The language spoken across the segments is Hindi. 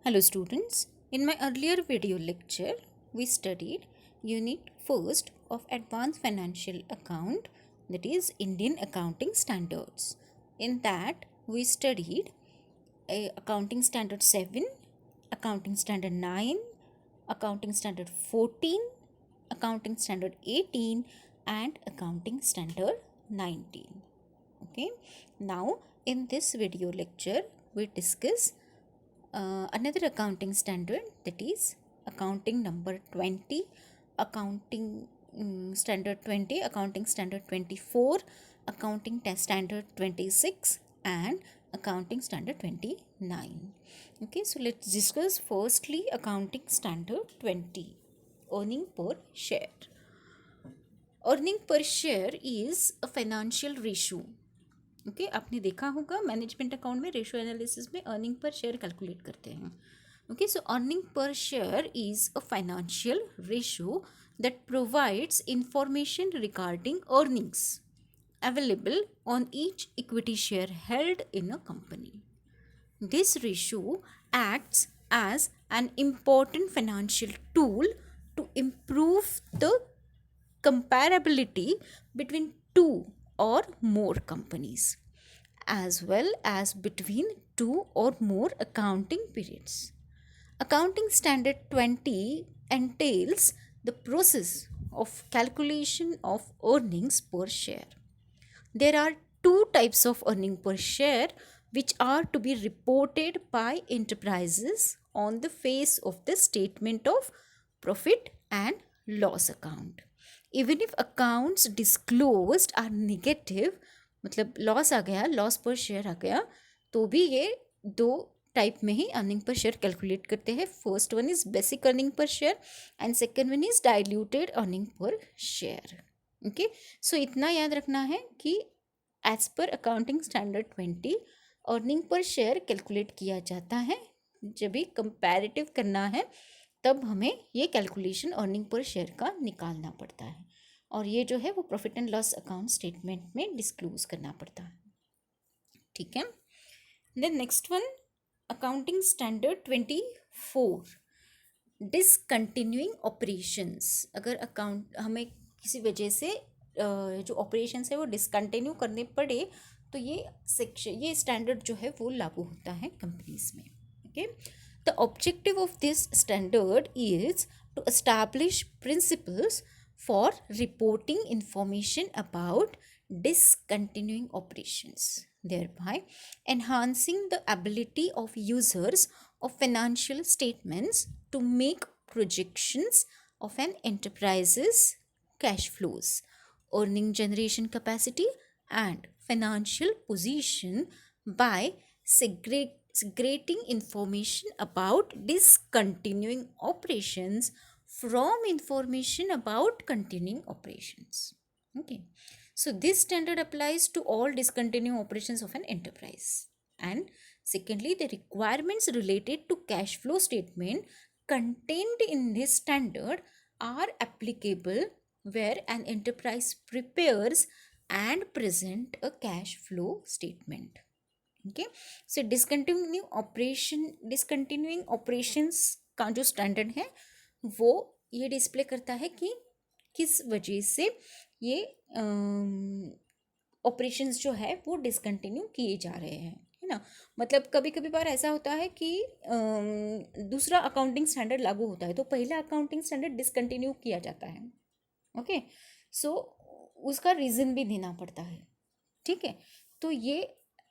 Hello students, in my earlier video lecture, we studied Unit 1st of Advanced Financial Account, that is Indian Accounting Standards. In that, we studied Accounting Standard 7, Accounting Standard 9, Accounting Standard 14, Accounting Standard 18 and Accounting Standard 19. Okay, now in this video lecture, we discuss another accounting standard, that is accounting number 20, accounting standard 20, accounting standard 24, accounting test standard 26 and accounting standard 29. Okay, so let's discuss firstly accounting standard 20, earning per share. Earning per share is a financial ratio. Okay आपने देखा होगा मैनेजमेंट अकाउंट में रेशियो एनालिसिस में अर्निंग पर शेयर कैलकुलेट करते हैं. Okay, so earning per share is a financial ratio that provides information regarding earnings available on each equity share held in a company. This ratio acts as an important financial tool to improve the comparability between two or more companies, as well as between two or more accounting periods. Accounting Standard 20 entails the process of calculation of earnings per share. There are two types of earning per share which are to be reported by enterprises on the face of the statement of profit and loss account. Even if accounts disclosed are negative, मतलब लॉस आ गया, लॉस पर शेयर आ गया, तो भी ये दो टाइप में ही अर्निंग पर शेयर कैलकुलेट करते हैं. First one is basic earning per share and second one is diluted earning per share. Okay, so इतना याद रखना है कि as per accounting standard 20 earning per share calculate किया जाता है. जब भी कंपैरेटिव करना है तब हमें ये कैलकुलेशन अर्निंग पर शेयर का निकालना पड़ता है और ये जो है वो profit and loss account statement में डिस्क्लोज करना पड़ता है. ठीक है. Then next one, accounting standard 24, discontinuing operations. अगर अकाउंट हमें किसी वजह से जो ऑपरेशंस है वो डिसकंटिन्यू करने पड़े तो ये सेक्शन, ये स्टैंडर्ड जो है वो लागू होता है कंपनीज में. Okay, the objective of this standard is to establish principles for reporting information about discontinuing operations, thereby enhancing the ability of users of financial statements to make projections of an enterprise's cash flows, earning generation capacity, and financial position by segregating information about discontinuing operations from information about continuing operations. Okay, so this standard applies to all discontinuing operations of an enterprise. And secondly, the requirements related to cash flow statement contained in this standard are applicable where an enterprise prepares and present a cash flow statement. Okay, so discontinuing operations का जो स्टैंडर्ड है वो ये डिस्प्ले करता है कि किस वजह से ये ऑपरेशंस जो है वो डिसकंटिन्यू किए जा रहे हैं, है ना. मतलब कभी कभी बार ऐसा होता है कि दूसरा अकाउंटिंग स्टैंडर्ड लागू होता है तो पहला अकाउंटिंग स्टैंडर्ड डिसकंटिन्यू किया जाता है. ओके, सो उसका रीज़न भी देना पड़ता है. ठीक है, तो ये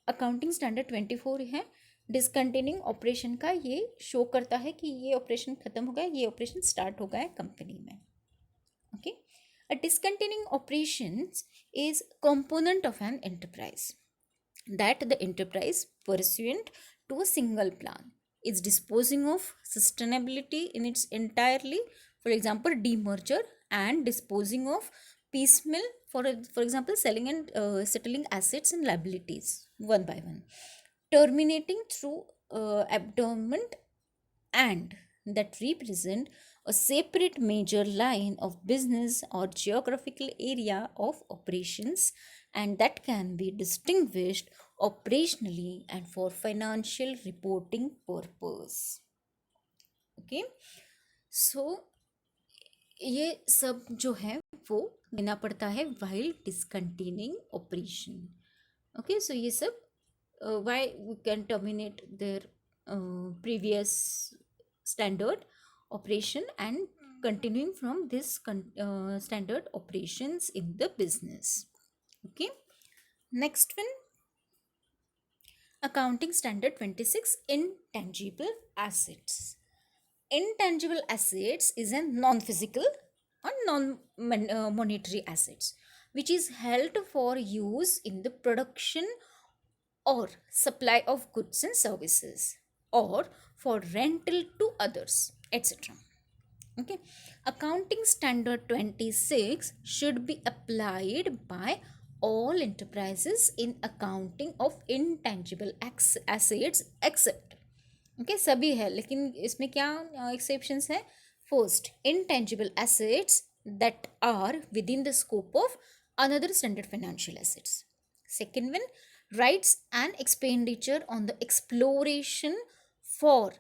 अकाउंटिंग स्टैंडर्ड 24 है. डिसकंटिन्यूइंग ऑपरेशन का ये शो करता है कि ये ऑपरेशन खत्म हो गया, ये ऑपरेशन स्टार्ट हो गया है कंपनी में. Okay, a discontinuing operations is component of an enterprise that the enterprise pursuant to a single plan is disposing of sustainability in its entirely, for example demerger, and disposing of piecemeal, for example selling and settling assets and liabilities one by one, terminating through abandonment, and that represent a separate major line of business or geographical area of operations, and that can be distinguished operationally and for financial reporting purpose. Okay, so ये सब जो है वो देना पड़ता है while discontinuing operation. Okay, so ये सब why we can terminate their previous standard operation and continuing from this standard operations in the business. Okay, next one, accounting standard 26, intangible assets. Intangible assets is a non-physical or non-monetary assets which is held for use in the production or supply of goods and services or for rental to others, etc. Okay, accounting standard 26 should be applied by all enterprises in accounting of intangible assets except, okay सभी है लेकिन इसमें क्या एक्सेप्शंस है. First, intangible assets that are within the scope of another standard financial assets. Second one, rights and expenditure on the exploration for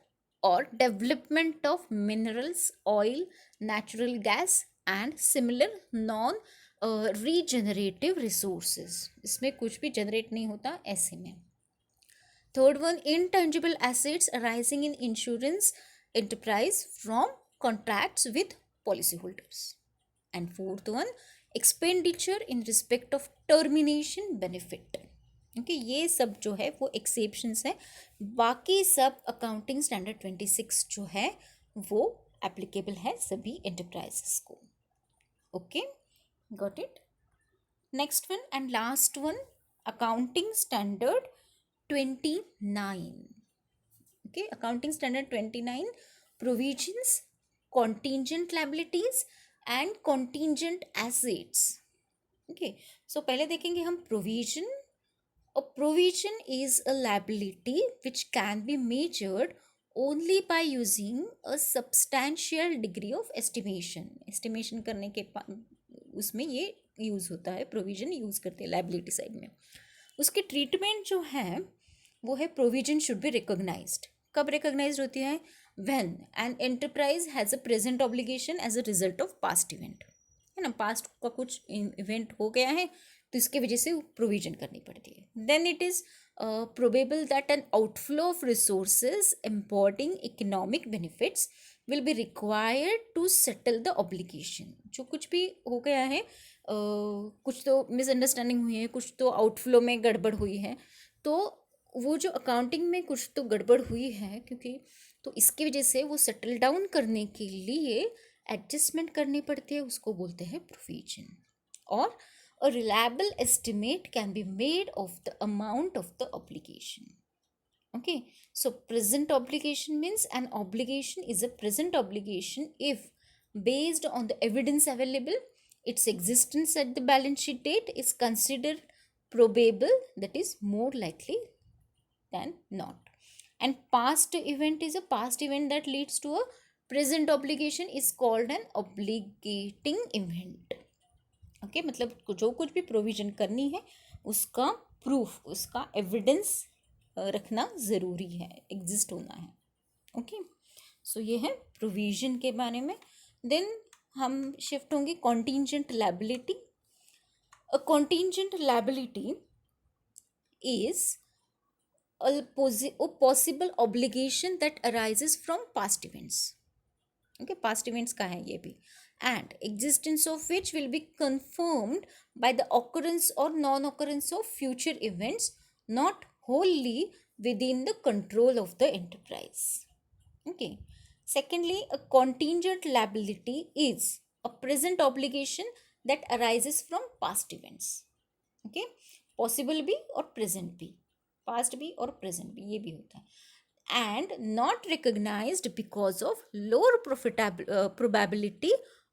or development of minerals, oil, natural gas and similar non regenerative resources. इसमें कुछ भी जनरेट नहीं होता ऐसे में. Third one, intangible assets arising in insurance enterprise from contracts with policyholders. And fourth one, expenditure in respect of termination benefit. Okay, ये सब जो है वो एक्सेप्शंस है. बाकी सब अकाउंटिंग स्टैंडर्ड 26 जो है वो एप्लीकेबल है सभी एंटरप्राइजेस को. Okay, got it. Next one and last one, accounting standard 29. Okay, accounting standard 29, provisions, contingent liabilities and contingent assets. Okay, so पहले देखेंगे हम provision. A provision is a liability which can be measured only by using a substantial degree of estimation. Estimation करने के उसमें ये यूज़ होता है, provision यूज़ करते हैं liability साइड में. उसके ट्रीटमेंट जो है वो है प्रोविजन शुड बी रिकॉग्नाइज्ड. कब रिकॉग्नाइज्ड होती है? When an enterprise has a present obligation as a result of past event, है ना. पास्ट का कुछ इवेंट हो गया है तो इसके वजह से प्रोविजन करनी पड़ती है. Then it is probable that an outflow of resources embodying economic benefits will be required to settle the obligation. जो कुछ भी हो गया है, कुछ तो मिसअंडरस्टैंडिंग हुई है, कुछ तो आउटफ्लो में गड़बड़ हुई है, तो वो जो अकाउंटिंग में कुछ तो गड़बड़ हुई है क्योंकि, तो इसकी वजह से वो सेटल डाउन करने के लिए एडजस्टमेंट करनी पड़ती है, उसको बोलते हैं प्रोविजन. और a reliable estimate can be made of the amount of the obligation. Okay, so present obligation means an obligation is a present obligation if based on the evidence available, its existence at the balance sheet date is considered probable, that is more likely than not. And past event is a past event that leads to a present obligation is called an obligating event. Okay, मतलब जो कुछ भी प्रोविजन करनी है उसका प्रूफ, उसका एविडेंस रखना ज़रूरी है, एग्जिस्ट होना है. ओके, सो ये है प्रोविजन के बारे में. देन हम शिफ्ट होंगे contingent liability. A contingent liability is a possible obligation that arises from past events. Okay, past events का है ये भी, and existence of which will be confirmed by the occurrence or non-occurrence of future events not wholly within the control of the enterprise. Okay, secondly, a contingent liability is a present obligation that arises from past events. Okay, possible भी और present भी, past भी और present भी, ये भी होता है. And not recognized because of lower probability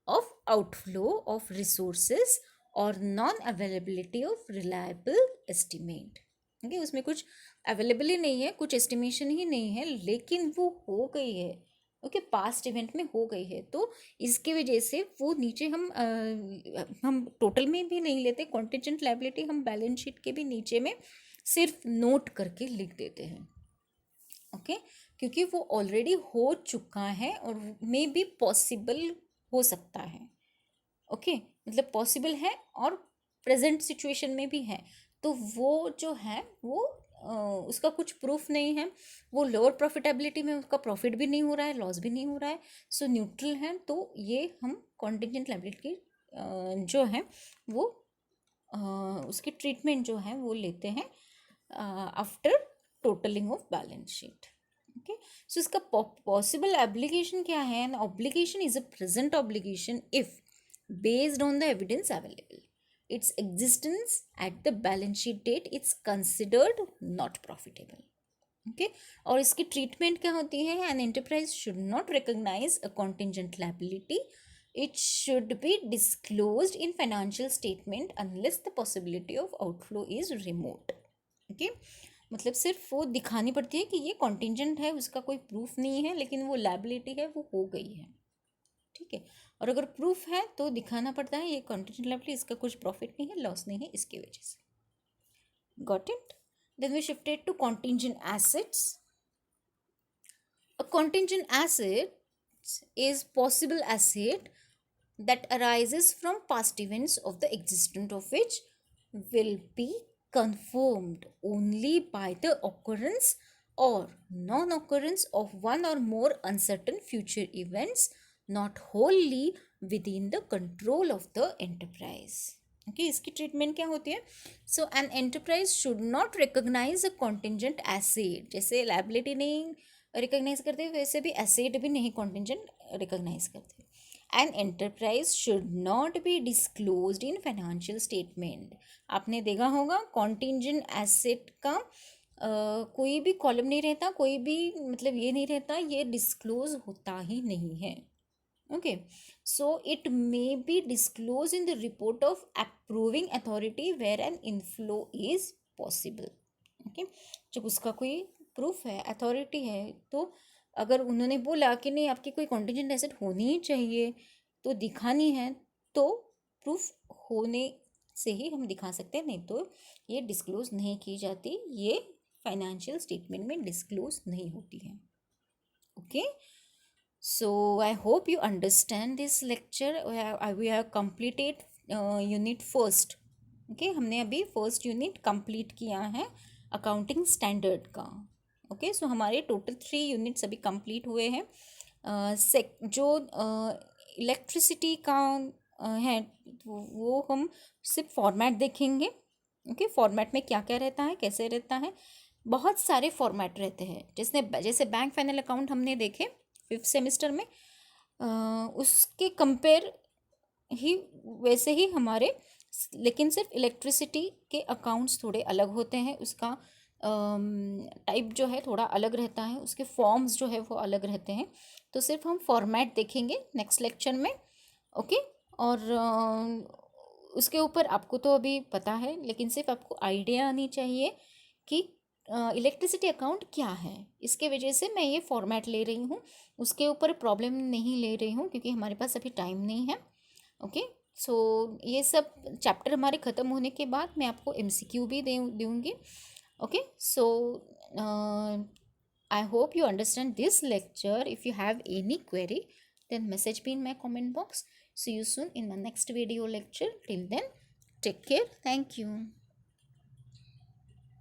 of outflow of resources or non-availability of reliable estimate. Okay, उसमें कुछ अवेलेबल ही नहीं है, कुछ एस्टिमेशन ही नहीं है, लेकिन वो हो गई है. ओके, पास्ट इवेंट में हो गई है, तो इसकी वजह से वो नीचे हम टोटल में भी नहीं लेते. कॉन्टिजेंट लायबिलिटी हम बैलेंस शीट के भी नीचे में सिर्फ नोट करके लिख देते हैं. ओके, क्योंकि वो ऑलरेडी हो चुका है और मे बी पॉसिबल हो सकता है। ओके, मतलब पॉसिबल है और प्रेजेंट सिचुएशन में भी है। तो वो जो है वो उसका कुछ प्रूफ नहीं है, वो लोअर प्रॉफिटेबिलिटी में उसका प्रॉफिट भी नहीं हो रहा है, लॉस भी नहीं हो रहा है, सो न्यूट्रल है। तो ये हम कॉन्टिजेंट लायबिलिटी जो है वो उसकी ट्रीटमेंट जो है वो लेते हैं after totalling of balance sheet. Okay, so इसका पॉसिबल एप्लीकेशन क्या है? An obligation is a present obligation if based on the evidence available, its existence at the balance sheet date it's considered not profitable. Okay, और इसकी ट्रीटमेंट क्या होती है? An enterprise should not recognise a contingent liability, it should be disclosed in financial statement unless the possibility of outflow is remote. Okay, मतलब सिर्फ वो दिखानी पड़ती है कि ये कॉन्टिजेंट है, उसका कोई प्रूफ नहीं है, लेकिन वो लायबिलिटी है, वो हो गई है। ठीक है, और अगर प्रूफ है तो दिखाना पड़ता है ये कॉन्टिजेंट लायबिलिटी, इसका कुछ प्रॉफिट नहीं है, लॉस नहीं है इसकी वजह से। Got it? Then we shifted to contingent assets. A contingent asset is possible asset that arises from past events of the existence of which will be confirmed only by the occurrence or non-occurrence of one or more uncertain future events not wholly within the control of the enterprise. Okay, इसकी ट्रीटमेंट क्या होती है? So an enterprise should not recognise a contingent asset, जैसे लायबिलिटी नहीं रिकॉग्नाइज करते वैसे भी एसेट भी नहीं कॉन्टिजेंट रिकॉग्नाइज करते। An enterprise should not be disclosed in financial statement. आपने देखा होगा कॉन्टिजेंट एसेट का कोई भी कॉलम नहीं रहता, कोई भी मतलब ये नहीं रहता, ये डिस्क्लोज होता ही नहीं है। Okay, so it may be disclose in the report of approving authority where an inflow is possible. Okay, जब उसका कोई प्रूफ है, अथॉरिटी है, तो अगर उन्होंने बोला कि नहीं आपकी कोई कॉन्टिजेंट एसेट होनी ही चाहिए तो दिखानी है, तो प्रूफ होने से ही हम दिखा सकते हैं, नहीं तो ये डिस्क्लोज नहीं की जाती, ये फाइनेंशियल स्टेटमेंट में डिस्क्लोज नहीं होती है। Okay, so I hope you understand this lecture. We have completed unit first. Okay, हमने अभी फर्स्ट यूनिट कंप्लीट किया है अकाउंटिंग स्टैंडर्ड का। ओके, सो हमारे टोटल 3 यूनिट्स अभी कंप्लीट हुए हैं। जो इलेक्ट्रिसिटी का है वो हम सिर्फ फॉर्मेट देखेंगे। ओके, फॉर्मेट में क्या क्या रहता है, कैसे रहता है, बहुत सारे फॉर्मेट रहते हैं। जैसे बैंक फाइनल अकाउंट हमने देखे 5th सेमेस्टर में, उसके कंपेयर ही वैसे ही हमारे, लेकिन सिर्फ इलेक्ट्रिसिटी के अकाउंट्स थोड़े अलग होते हैं, उसका टाइप जो है थोड़ा अलग रहता है, उसके फॉर्म्स जो है वो अलग रहते हैं। तो सिर्फ हम फॉर्मेट देखेंगे नेक्स्ट लेक्चर में। ओके, और उसके ऊपर आपको तो अभी पता है, लेकिन सिर्फ आपको आइडिया आनी चाहिए कि इलेक्ट्रिसिटी अकाउंट क्या है। इसके वजह से मैं ये फॉर्मेट ले रही हूँ, उसके ऊपर प्रॉब्लम नहीं ले रही हूँ क्योंकि हमारे पास अभी टाइम नहीं है। ओके, सो ये सब चैप्टर हमारे ख़त्म होने के बाद मैं आपको MCQ भी दूँगी। Okay, so I hope you understand this lecture. If you have any query, then message me in my comment box. See you soon in my next video lecture. Till then, take care. Thank you.